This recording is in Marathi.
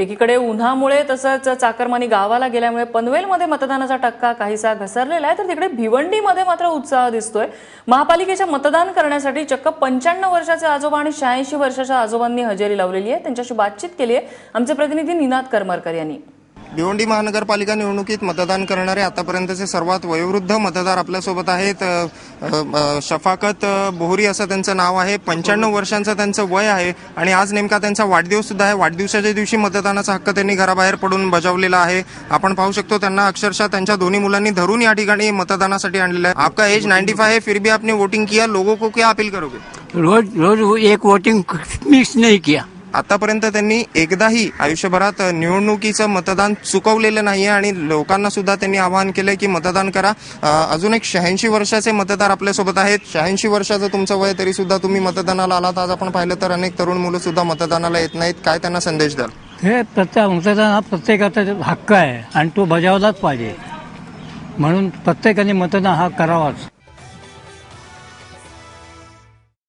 एकीकडे उन्हामुळे तसंच चाकरमानी गावाला गेल्यामुळे पनवेलमध्ये मतदानाचा टक्का काहीसा घसरलेला आहे, तर तिकडे भिवंडीमध्ये मात्र उत्साह दिसतोय। महापालिकेच्या मतदान करण्यासाठी चक्क 95 वर्षाचे आजोबा आणि 86 वर्षाच्या आजोबांनी हजेरी लावलेली आहे। त्यांच्याशी बातचीत केली आहे आमचे प्रतिनिधी निनाद करमरकर यांनी। भिवंडी महानगरपालिका निवडणुकीत मतदान करणारे आतापर्यंतचे सर्वात वयोवृद्ध मतदार आपल्यासोबत आहेत। शफाकत बोहरी असं त्यांचं नाव आहे। 95 वर्षांचं त्यांचं वय आहे आणि आज नेमका त्यांचा वाढदिवस सुद्धा आहे। वाढदिवसाच्या दिवशी मतदानाचा हक्क त्यांनी घराबाहेर पडून बजावलेला आहे। आपण पाहू शकतो त्यांना अक्षरशः त्यांच्या दोन्ही मुलांनी धरून या ठिकाणी मतदानासाठी आणलेलं आहे। आपका एज 95 है, फिर भी आपने वोटिंग किया, लोगों को क्या अपील करोगे? रोज एक वोटिंग मिस नहीं किया। आतापर्यंत त्यांनी एकदाही आयुष्यभरात निवडणुकीचं मतदान चुकवलेलं नाहीये आणि लोकांना सुद्धा त्यांनी आवाहन केलंय की मतदान करा। अजून एक 86 वर्षाचे मतदार आपल्यासोबत आहेत। 86 वर्षाचं तुमचं वय तरी सुद्धा तुम्ही मतदानाला आलात। आज आपण पाहिलं तर अनेक तरुण मुलं सुद्धा मतदानाला येत नाहीत, काय त्यांना संदेश द्याल? हे मतदान हा प्रत्येकाचा हक्क आहे आणि तो बजावलाच पाहिजे, म्हणून प्रत्येकाने मतदान हा करावाच।